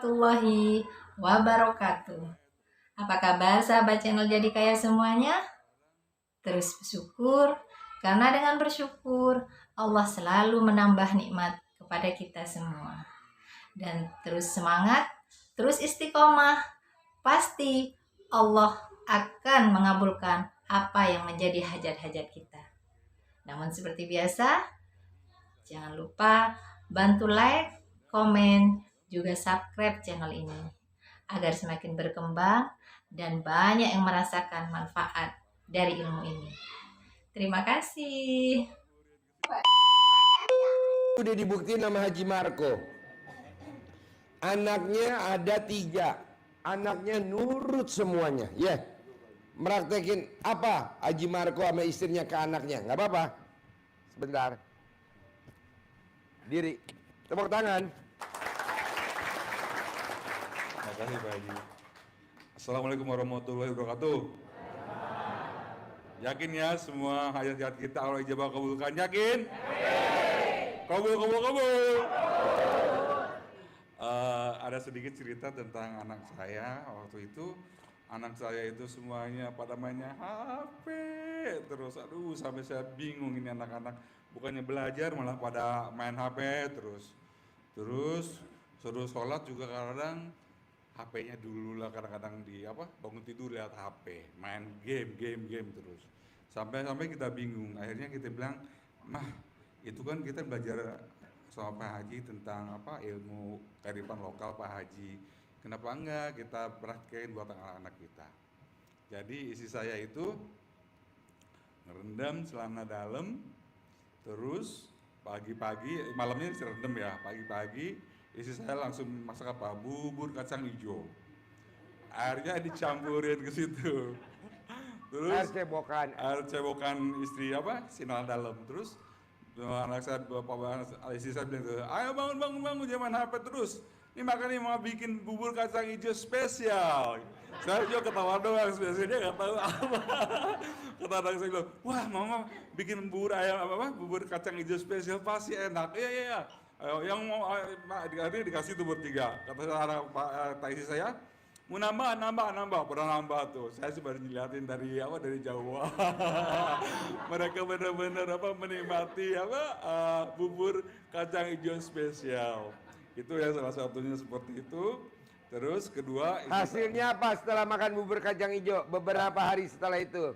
warahmatullahi wabarakatuh. Apa kabar sahabat channel Jadi Kaya semuanya? Terus bersyukur, karena dengan bersyukur Allah selalu menambah nikmat kepada kita semua. Dan terus semangat, terus istiqomah, pasti Allah akan mengabulkan apa yang menjadi hajat-hajat kita. Namun seperti biasa, jangan lupa bantu like, komen, juga subscribe channel ini agar semakin berkembang dan banyak yang merasakan manfaat dari ilmu ini. Terima kasih. Udah dibuktiin sama Haji Marco. Anaknya ada 3. Anaknya nurut semuanya. Ya, meraktekin apa Haji Marco sama istrinya ke anaknya. Nggak apa-apa. Sebentar. Diri. Tepuk tangan. Terima kasih Pak Haji. Assalamualaikum warahmatullahi wabarakatuh. Yakin ya semua hajat-hajat kita Allah ijabah kabulkan? Yakin? Kabul. Ada sedikit cerita tentang anak saya. Waktu itu anak saya itu semuanya pada mainnya HP terus. Aduh, sampai saya bingung ini anak-anak bukannya belajar malah pada main HP terus. Suruh sholat juga kadang HP-nya dulu lah, kadang-kadang bangun tidur lihat HP, main game terus. Sampai kita bingung. Akhirnya kita bilang, "Mah, itu kan kita belajar sama Pak Haji tentang ilmu kearifan lokal Pak Haji. Kenapa enggak kita praktekin buat anak-anak kita?" Jadi isi saya itu ngerendam celana dalam, terus pagi-pagi, malamnya direndam ya, pagi-pagi isi saya langsung masak bubur kacang hijau. Airnya dicampurin ke situ. Terus air cebokan istri sinar dalam. Terus anak saya istri saya bilang, "Ayo bangun jangan HP terus. Ini makanya mau bikin bubur kacang hijau spesial." Saya juga ketawa doang, spesialnya nggak tahu apa. Kata anak saya bilang, "Wah, mama bikin bubur bubur kacang hijau spesial pasti enak." Iya. Yang mau akhirnya dikasih tuh bertiga. Kata istri saya, "Mau nambah, pernah nambah tuh." Saya sih baru ngeliatin dari jauh. Mereka benar-benar menikmati bubur kacang hijau spesial. Itu ya salah satunya seperti itu. Terus kedua, hasilnya apa setelah makan bubur kacang hijau? Beberapa hari setelah itu.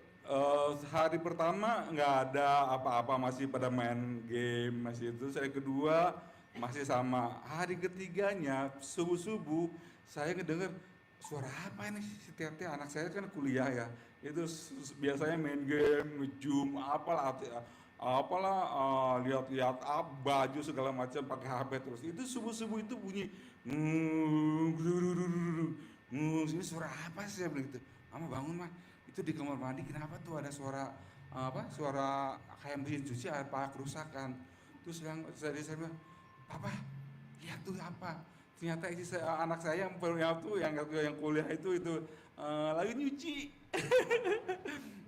Hari pertama nggak ada apa-apa, masih pada main game, masih itu. Saya kedua masih sama. Hari ketiganya subuh saya ngedenger suara apa ini? Setiap anak saya kan kuliah ya, itu biasanya main game, ngejum, lihat-lihat baju segala macam pakai HP terus. Itu subuh itu bunyi, ini suara apa sih? Saya bilang gitu. "Mama bangun mah, itu di kamar mandi kenapa tuh ada suara suara kayak mesin cuci apa kerusakan." Terus saya bilang, "Papa, lihat tuh apa?" Ternyata anak saya yang kuliah itu lagi nyuci.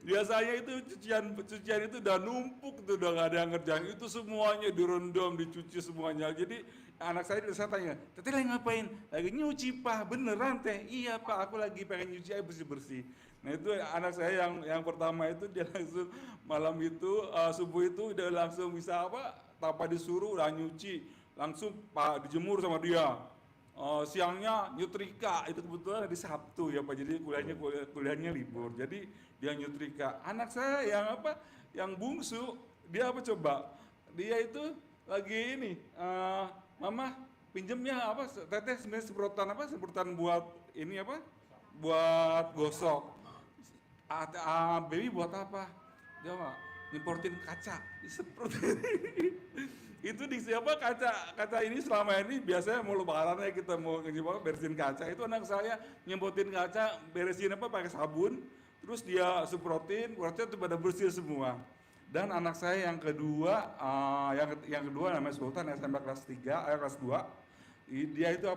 Biasanya itu cucian itu udah numpuk tuh, udah gak ada yang ngerjain, itu semuanya direndam, dicuci semuanya. Jadi anak saya tanya, "Teteh lagi ngapain?" "Lagi nyuci Pak." "Beneran Teh?" "Iya Pak, aku lagi pengen nyuci air bersih-bersih." Nah itu anak saya yang pertama itu dia langsung malam itu subuh itu udah langsung bisa tanpa disuruh udah nyuci, langsung dijemur sama dia. Siangnya nyetrika, itu kebetulan hari Sabtu ya Pak, jadi kuliahnya libur, jadi dia nyetrika. Anak saya yang bungsu, dia coba, dia itu lagi ini, "Mama pinjemnya Teteh sebenarnya semprotan buat ini buat gosok." "Baby buat apa?" Dia nyemprotin kaca, disemprotin. Itu di kaca ini selama ini biasanya mau lebarannya kita mau bersihin kaca, itu anak saya nyemprotin kaca, beresin pakai sabun, terus dia semprotin, kaca itu pada bersih semua. Dan anak saya yang kedua, yang kedua namanya Sultan, SMP kelas 3, kelas 2, dia itu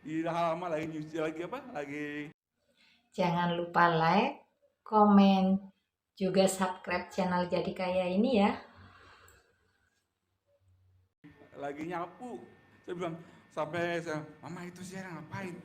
di halaman lagi nyuci lagi. Jangan lupa like, komen, juga subscribe channel Jadi Kaya ini ya. Lagi nyapu. Saya bilang, Sampai saya, mama itu saya ngapain?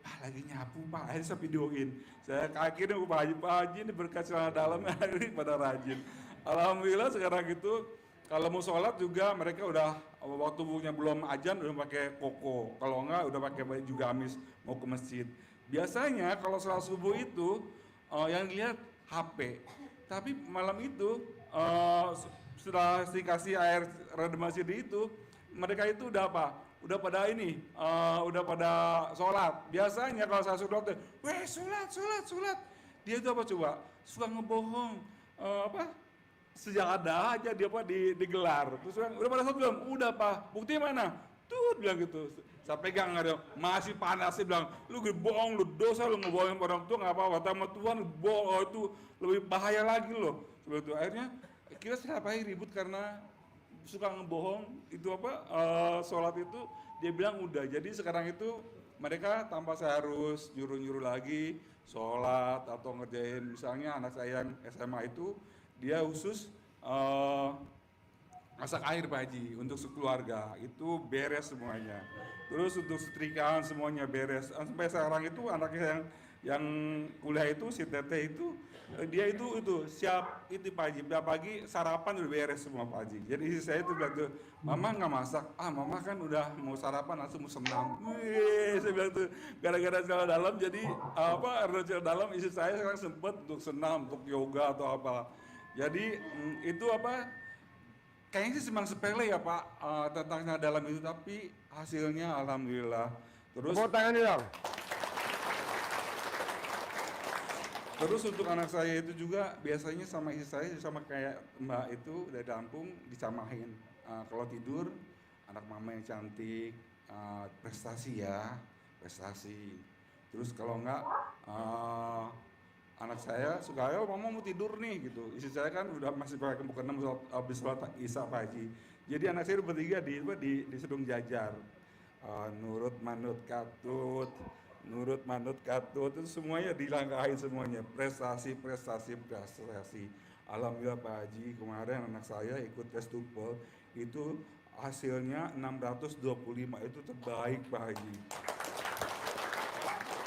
Pak lagi nyapu pak, akhirnya saya videoin. Saya akhirnya Pak Haji ini berkat celana dalam hari ini pada rajin. Alhamdulillah sekarang itu kalau mau sholat juga mereka udah waktu bukunya belum ajan udah pakai koko. Kalau enggak udah pakai baju gamis mau ke masjid. Biasanya kalau sholat subuh itu yang dilihat HP. Tapi malam itu setelah dikasih air redam masjid itu mereka itu udah apa? Udah pada ini, udah pada sholat. Biasanya kalau saya sholat, weh sholat. Dia itu apa coba? Suka ngebohong, apa? Sejak ada aja dia apa digelar. Terus udah pada sholat belum? Udah pak. Bukti mana? Tuh bilang gitu. Saya pegang ada masih panas sih bilang, lu bohong, lu dosa, lu ngebohongin orang tua nggak apa-apa. Sama Tuhan bohong itu lebih bahaya lagi loh. Seperti itu. Akhirnya kita setiap hari ribut karena suka ngebohong itu apa sholat itu dia bilang udah. Jadi sekarang itu mereka tanpa saya harus nyuruh lagi sholat atau ngerjain, misalnya anak saya yang SMA itu dia khusus masak air Pak Haji untuk sekeluarga itu beres semuanya. Terus untuk setrikaan semuanya beres. Sampai sekarang itu anaknya yang kuliah itu si Teteh itu dia itu siap itu Pak Haji, pagi sarapan udah beres semua Pak Haji. Jadi saya itu bilang tuh, mama nggak masak, mama kan udah mau sarapan langsung mau senam. Wih, saya bilang tuh gara-gara celana dalam jadi karena celana dalam istri saya sekarang sempet untuk senam, untuk yoga atau apa. Jadi itu apa? Kayaknya sih memang sepele ya Pak tentang celana dalam itu, tapi hasilnya alhamdulillah. Terus Tepuk tangan dong. Terus untuk anak saya itu juga biasanya sama istri saya sama kayak Mbak itu dari Lampung disamain. Kalau tidur anak mama yang cantik, prestasi ya, prestasi. Terus kalau enggak anak saya suka ya mama mau tidur nih gitu. Istri saya kan udah masih pakai mukena habis sholat Isya Pak Haji. Jadi anak saya bertiga disuruh jajar. Nurut manut katut. Nurut manut katut itu semuanya dilangkahin semuanya, prestasi. Alhamdulillah Pak Haji, kemarin anak saya ikut tes TOEFL itu hasilnya 625, itu terbaik Pak Haji.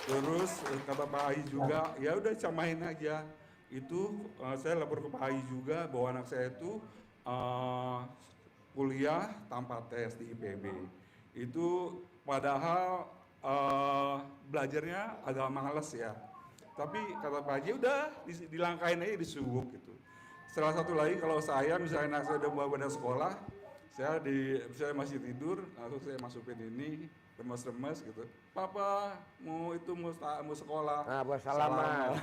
Terus kata Pak Haji juga, ya udah samain aja. Itu saya lapor ke Pak Haji juga bahwa anak saya itu kuliah tanpa tes di IPB. Itu padahal belajarnya agak males ya, tapi kata Pak Haji udah dilangkain aja disuguh gitu. Salah satu lagi kalau saya misalnya anak saya udah bawa sekolah, saya masih tidur, langsung saya masukin ini remes gitu. Papa mau sekolah. Nah, buat salaman.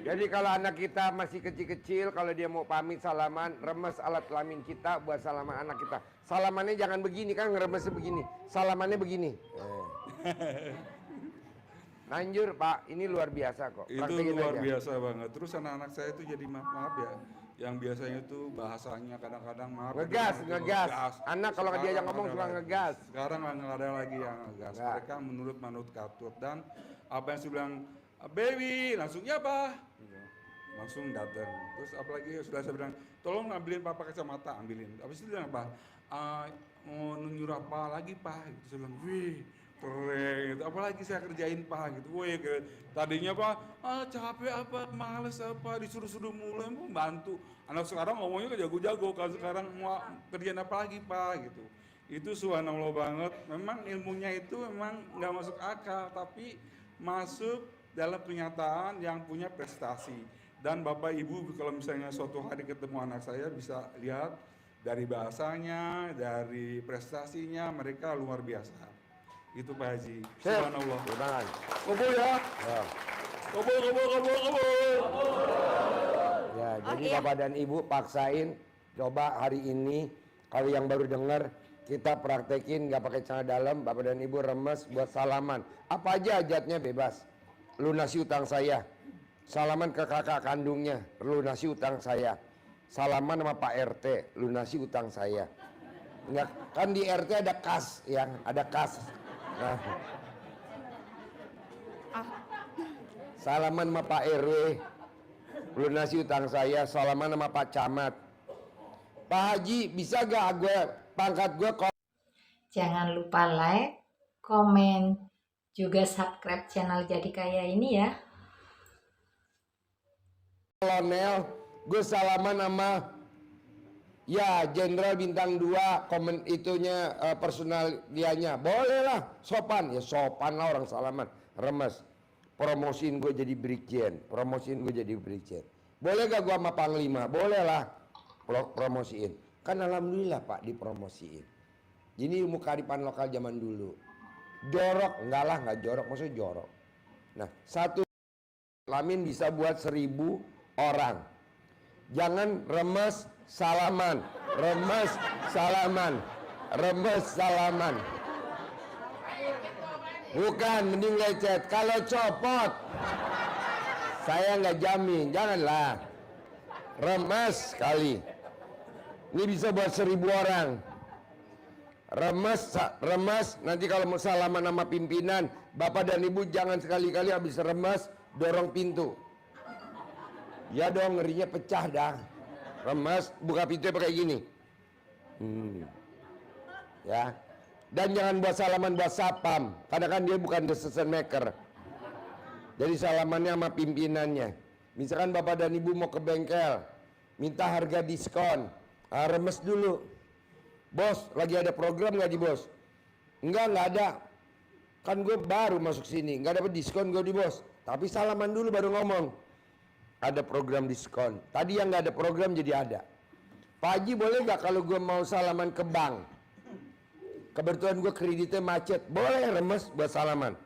Jadi kalau anak kita masih kecil-kecil, kalau dia mau pamit salaman, remes alat kelamin kita buat salaman anak kita. Salamannya jangan begini kan, ngeremesnya begini. Salamannya begini. Lanjut Pak, ini luar biasa kok. Itu luar biasa banget. Terus anak-anak saya itu jadi maaf ya, yang biasanya itu bahasanya kadang-kadang maaf. Ngegas. Anak kalau diajak ngomong suka ngegas. Sekarang nggak ada lagi yang ngegas. Mereka menurut manut katut, dan apa yang saya bilang baby langsung ya Pak, langsung datang. Terus apalagi sudah saya bilang tolong ambilin papa kacamata, ambilin. Habis itu bilang apa? Mau nyuruh apa lagi Pak? Gitu. Saya bilang wih keren gitu. Apalagi saya kerjain Pak gitu. Woi tadinya Pak capek apa, males apa, disuruh-suruh mulai membantu. Anak sekarang ngomongnya jago-jago kan, sekarang mau kerjaan apa lagi Pak gitu. Itu subhanallah banget. Memang ilmunya itu memang nggak masuk akal, tapi masuk dalam kenyataan yang punya prestasi. Dan Bapak Ibu kalau misalnya suatu hari ketemu anak saya bisa lihat dari bahasanya, dari prestasinya, mereka luar biasa. Itu Pak Haji. Subhanallah. Kabul ya. Kabul. Ya, jadi Bapak dan Ibu paksain coba hari ini, kalau yang baru dengar kita praktekin nggak pakai celana dalam, Bapak dan Ibu remes buat salaman. Apa aja hajatnya bebas. Lunasi utang saya. Salaman ke kakak kandungnya, lunasi utang saya. Salaman sama Pak RT, lunasi utang saya. Enggak, kan di RT ada kas, yang ada kas. Nah. Salaman sama Pak RW, lunasi utang saya. Salaman sama Pak Camat. Pak Haji, bisa gak gue pangkat gue kok? Jangan lupa like, komen, juga subscribe channel Jadi Kaya ini ya. Kolonel, gue salaman sama ya Jenderal Bintang 2, komen itunya personal dianya. Boleh lah, sopan. Ya sopan lah orang salaman. Remes. Promosiin gue jadi brigjen. Boleh gak gue sama Panglima? Boleh lah. Promosiin. Kan alhamdulillah Pak dipromosiin. Ini ilmu kearifan lokal zaman dulu. Jorok, enggak lah, enggak jorok, maksudnya jorok. Nah, satu Lamin bisa buat 1000 orang. Jangan remes salaman, remes salaman, remes salaman. Bukan, mending lecet. Kalau copot, saya nggak jamin, janganlah. Remes sekali. Ini bisa buat 1000 orang. Remes, nanti kalau mau salaman sama pimpinan, Bapak dan Ibu jangan sekali-kali habis remes dorong pintu. Ya dong, ngerinya pecah dah. Remes, buka pintunya pakai gini. Ya. Dan jangan buat salaman buat sapam, karena kan dia bukan decision maker. Jadi salamannya sama pimpinannya. Misalkan Bapak dan Ibu mau ke bengkel, minta harga diskon, remes dulu. Bos, lagi ada program nggak di bos? Enggak ada. Kan gue baru masuk sini, nggak dapat diskon gue di bos. Tapi salaman dulu baru ngomong. Ada program diskon. Tadi yang nggak ada program jadi ada. Pak Haji boleh nggak kalau gue mau salaman ke bank? Kebetulan gue kreditnya macet. Boleh remes buat salaman.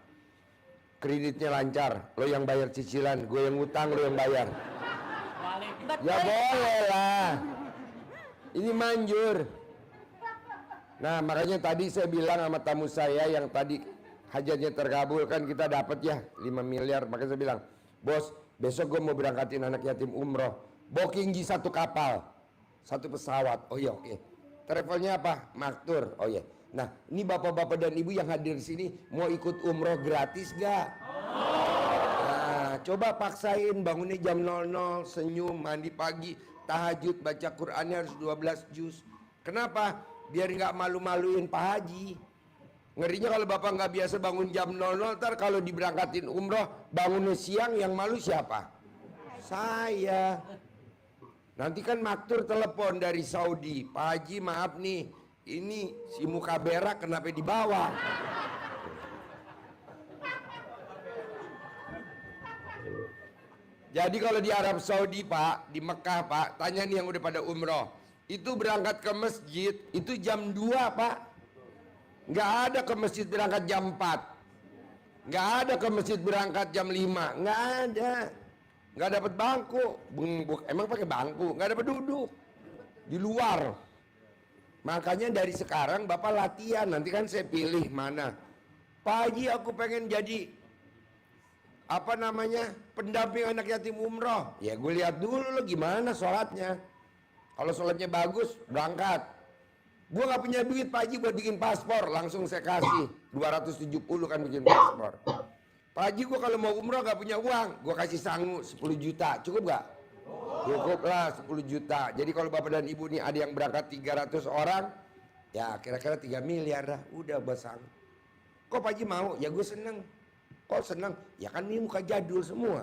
Kreditnya lancar. Lo yang bayar cicilan, gue yang ngutang, lo yang bayar. Ya boleh lah. Ini manjur. Nah makanya tadi saya bilang sama tamu saya yang tadi hajatnya terkabul, kan kita dapat ya 5 miliar. Makanya saya bilang, bos besok gue mau berangkatin anak yatim umroh. Booking G 1 kapal, 1 pesawat. Oh iya oke. Travelnya apa? Maktur. Oh iya. Nah ini bapak-bapak dan ibu yang hadir di sini mau ikut umroh gratis gak? Nah coba paksain, bangunnya jam 00, senyum, mandi pagi, tahajud, baca Qur'annya harus 12 juz. Kenapa? Biar nggak malu-maluin Pak Haji. Ngerinya kalau bapak nggak biasa bangun jam 00, ntar kalau diberangkatin umroh bangunnya siang, yang malu siapa? Saya. Nanti kan maktur telepon dari Saudi, Pak Haji maaf nih, ini si muka berak kenapa dibawa? Jadi kalau di Arab Saudi Pak, di Mekah Pak, tanya nih yang udah pada umroh. Itu berangkat ke masjid, itu jam 2 Pak. Nggak ada ke masjid berangkat jam 4. Nggak ada ke masjid berangkat jam 5. Nggak ada. Nggak dapat bangku. Emang pakai bangku? Nggak dapat duduk. Di luar. Makanya dari sekarang Bapak latihan. Nanti kan saya pilih mana. Pak Haji aku pengen jadi pendamping anak yatim umroh. Ya gue lihat dulu lo gimana sholatnya. Kalau sholatnya bagus, berangkat. Gue gak punya duit Pak Haji buat bikin paspor. Langsung saya kasih 270 kan bikin paspor. Pak Haji gue kalau mau umroh gak punya uang, gue kasih sangu 10 juta. Cukup gak? Cukup lah 10 juta. Jadi kalau bapak dan ibu nih ada yang berangkat 300 orang, ya kira-kira 3 miliar dah. Udah buat sangu. Kok Pak Haji mau? Ya gue seneng. Kok seneng? Ya kan ini muka jadul semua.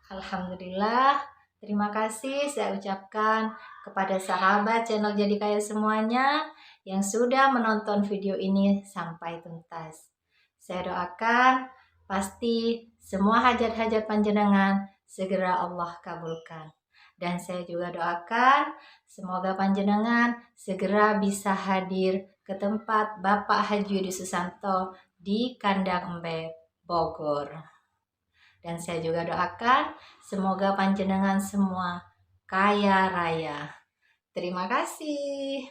Alhamdulillah, terima kasih saya ucapkan kepada sahabat channel Jadi Kaya semuanya yang sudah menonton video ini sampai tuntas. Saya doakan pasti semua hajat-hajat panjenengan segera Allah kabulkan. Dan saya juga doakan semoga panjenengan segera bisa hadir ke tempat Bapak Haji Yudi Susanto di Kandang Embe, Bogor. Dan saya juga doakan semoga panjenengan semua kaya raya. Terima kasih.